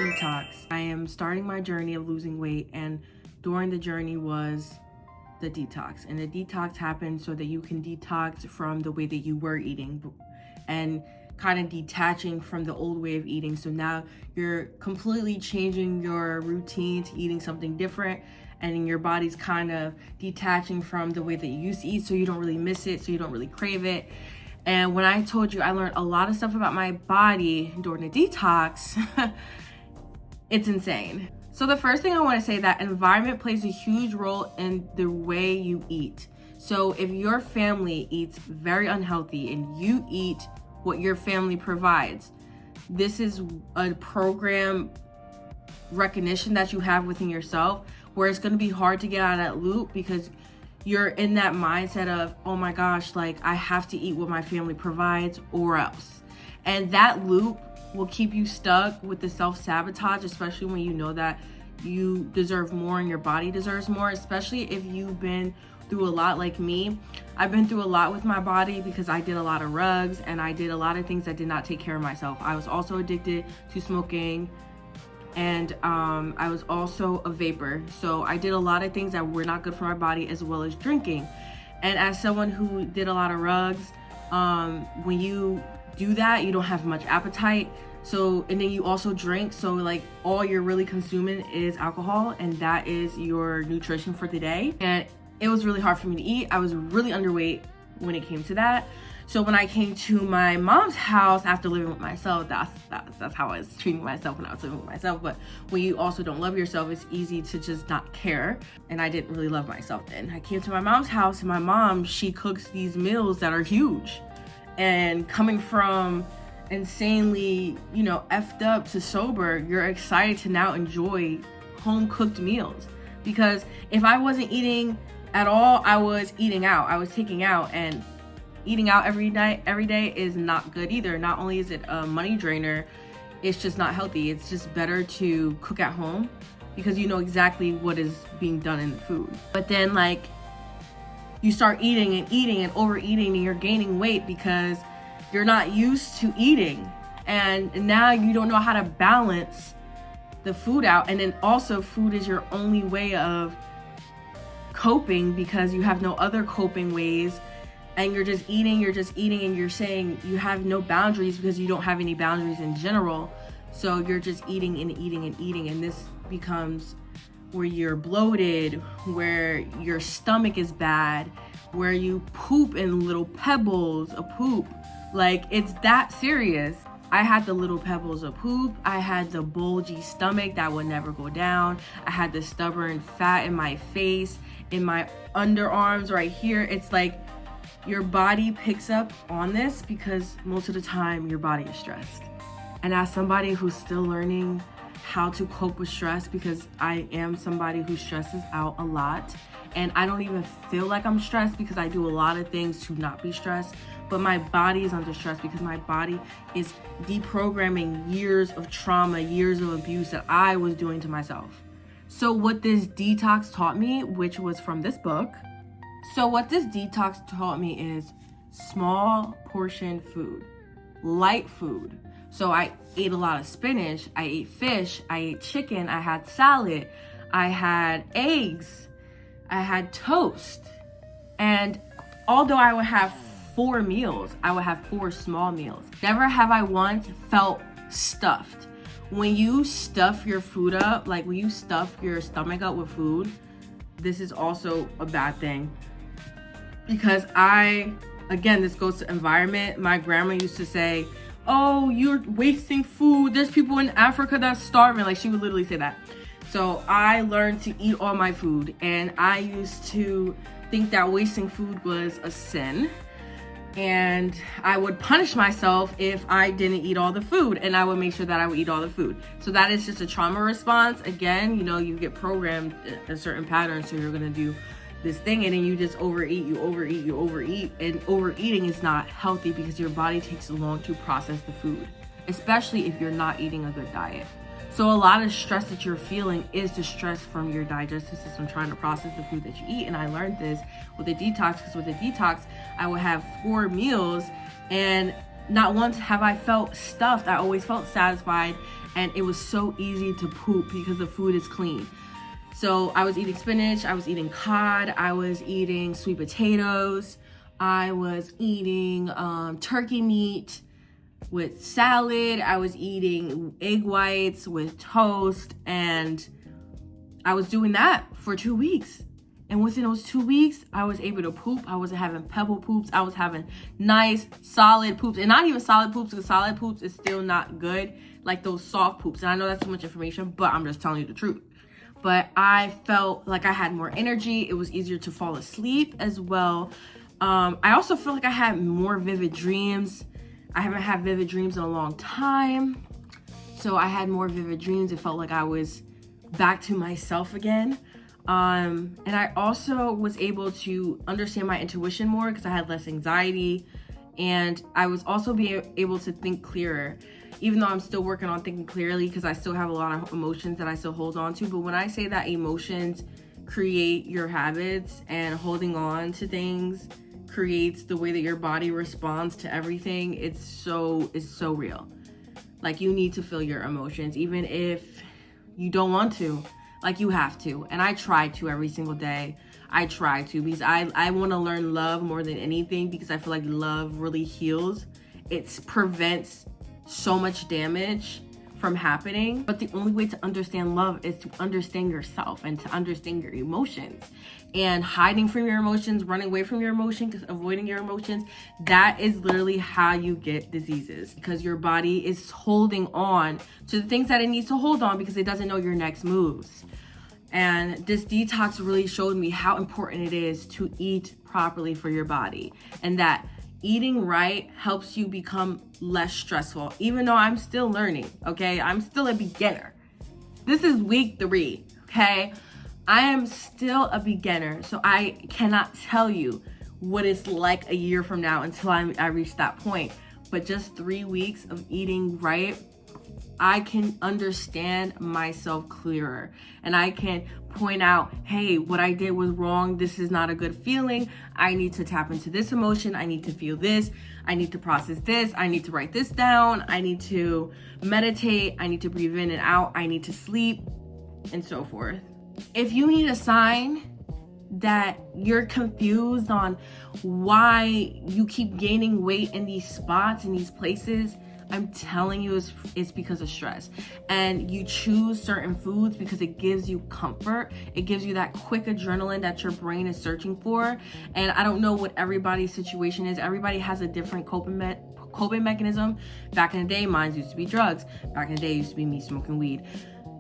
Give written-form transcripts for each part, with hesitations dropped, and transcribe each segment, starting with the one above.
Detox. I am starting my journey of losing weight, and during the journey was the detox. And the detox happened so that you can detox from the way that you were eating and kind of detaching from the old way of eating. So now you're completely changing your routine to eating something different, and your body's kind of detaching from the way that you used to eat, so you don't really miss it, so you don't really crave it. And when I told you I learned a lot of stuff about my body during the detox, it's insane. So the first thing I want to say, that environment plays a huge role in the way you eat. So if your family eats very unhealthy and you eat what your family provides, this is a program recognition that you have within yourself, where it's going to be hard to get out of that loop, because you're in that mindset of, oh my gosh, like I have to eat what my family provides or else. And that loop will keep you stuck with the self-sabotage, especially when you know that you deserve more and your body deserves more, especially if you've been through a lot like me. I've been through a lot with my body because I did a lot of rugs and I did a lot of things that did not take care of myself. I was also addicted to smoking, and I was also a vapor. So I did a lot of things that were not good for my body, as well as drinking. And as someone who did a lot of rugs, when you do that, you don't have much appetite. So, and then you also drink. So like all you're really consuming is alcohol, and that is your nutrition for the day. And it was really hard for me to eat. I was really underweight when it came to that. So when I came to my mom's house after living with myself, that's how I was treating myself when I was living with myself. But when you also don't love yourself, it's easy to just not care. And I didn't really love myself then. I came to my mom's house, and my mom, she cooks these meals that are huge. And coming from insanely, effed up to sober, you're excited to now enjoy home cooked meals. Because if I wasn't eating at all, I was eating out. I was taking out, and eating out every day is not good either. Not only is it a money drainer, it's just not healthy. It's just better to cook at home because you know exactly what is being done in the food. But then like you start eating and overeating, and you're gaining weight because you're not used to eating. And now you don't know how to balance the food out. And then also food is your only way of coping because you have no other coping ways. And you're just eating, and you're saying you have no boundaries because you don't have any boundaries in general. So you're just eating, and this becomes where you're bloated, where your stomach is bad, where you poop in little pebbles of poop. Like, it's that serious. I had the little pebbles of poop. I had the bulgy stomach that would never go down. I had the stubborn fat in my face, in my underarms right here. It's like your body picks up on this because most of the time your body is stressed. And as somebody who's still learning how to cope with stress, because I am somebody who stresses out a lot, and I don't even feel like I'm stressed because I do a lot of things to not be stressed, but my body is under stress because my body is deprogramming years of trauma, years of abuse that I was doing to myself. So what this detox taught me, which was from this book, is small portion food, light food. So I ate a lot of spinach, I ate fish, I ate chicken, I had salad, I had eggs, I had toast. And although I would have 4 meals, I would have 4 small meals. Never have I once felt stuffed. When you stuff your food up, like when you stuff your stomach up with food, this is also a bad thing. Because this goes to environment. My grandma used to say, oh, you're wasting food. There's people in Africa that's starving. Like, she would literally say that. So I learned to eat all my food. And I used to think that wasting food was a sin. And I would punish myself if I didn't eat all the food. And I would make sure that I would eat all the food. So that is just a trauma response. Again, you get programmed a certain pattern. So you're going to do this thing, and then you just overeat, and overeating is not healthy because your body takes so long to process the food, especially if you're not eating a good diet. So a lot of stress that you're feeling is the stress from your digestive system trying to process the food that you eat. And I learned this with the detox, because with the detox I would have 4 meals, and not once have I felt stuffed. I always felt satisfied, and it was so easy to poop because the food is clean. So I was eating spinach, I was eating cod, I was eating sweet potatoes, I was eating turkey meat with salad, I was eating egg whites with toast, and I was doing that for 2 weeks. And within those 2 weeks, I was able to poop. I wasn't having pebble poops. I was having nice, solid poops. And not even solid poops, because solid poops is still not good. Like those soft poops. And I know that's too much information, but I'm just telling you the truth. But I felt like I had more energy. It was easier to fall asleep as well. I also feel like I had more vivid dreams. I haven't had vivid dreams in a long time. So I had more vivid dreams. It felt like I was back to myself again. And I also was able to understand my intuition more because I had less anxiety, and I was also being able to think clearer, even though I'm still working on thinking clearly because I still have a lot of emotions that I still hold on to. But when I say that emotions create your habits and holding on to things creates the way that your body responds to everything, it's so real. Like, you need to feel your emotions, even if you don't want to. Like, you have to. And I try to every single day. I try to, because I want to learn love more than anything, because I feel like love really heals. It prevents so much damage from happening. But the only way to understand love is to understand yourself and to understand your emotions. And hiding from your emotions, running away from your emotions, avoiding your emotions, that is literally how you get diseases, because your body is holding on to the things that it needs to hold on because it doesn't know your next moves. And this detox really showed me how important it is to eat properly for your body, and that eating right helps you become less stressful. Even though I'm still learning, okay? I'm still a beginner. This is week 3, okay? I am still a beginner, so I cannot tell you what it's like a year from now until I reach that point. But just 3 weeks of eating right, I can understand myself clearer, and I can point out, hey, what I did was wrong. This is not a good feeling. I need to tap into this emotion. I need to feel this. I need to process this. I need to write this down. I need to meditate. I need to breathe in and out. I need to sleep, and so forth. If you need a sign that you're confused on why you keep gaining weight in these spots, in these places, I'm telling you, it's because of stress. And you choose certain foods because it gives you comfort. It gives you that quick adrenaline that your brain is searching for. And I don't know what everybody's situation is. Everybody has a different coping mechanism. Back in the day, mine used to be drugs. Back in the day, it used to be me smoking weed.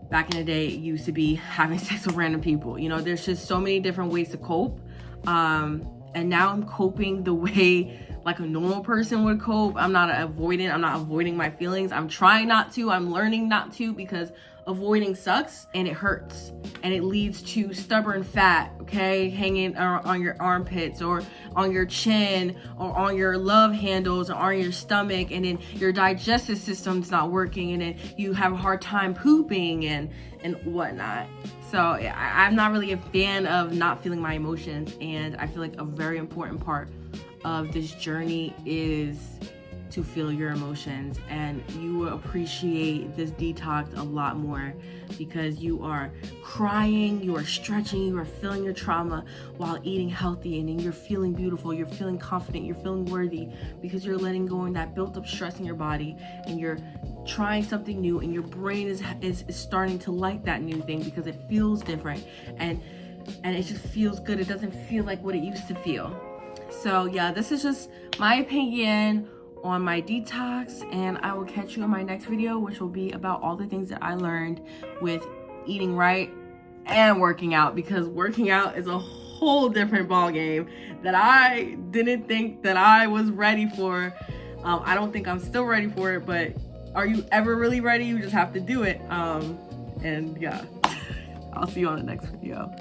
Back in the day, it used to be having sex with random people. You know, there's just so many different ways to cope. And now I'm coping the way like a normal person would cope. I'm not avoiding my feelings. I'm trying not to. I'm learning not to, because avoiding sucks and it hurts. And it leads to stubborn fat, okay? Hanging on your armpits or on your chin or on your love handles or on your stomach. And then your digestive system's not working. And then you have a hard time pooping and whatnot. So I'm not really a fan of not feeling my emotions. And I feel like a very important part of this journey is to feel your emotions, and you will appreciate this detox a lot more because you are crying, you are stretching, you are feeling your trauma while eating healthy, and then you're feeling beautiful, you're feeling confident, you're feeling worthy because you're letting go of that built up stress in your body, and you're trying something new, and your brain is starting to like that new thing because it feels different, and it just feels good. It doesn't feel like what it used to feel. So yeah, this is just my opinion on my detox, and I will catch you in my next video, which will be about all the things that I learned with eating right and working out, because working out is a whole different ball game that I didn't think that I was ready for. I don't think I'm still ready for it, but are you ever really ready? You just have to do it. And yeah, I'll see you on the next video.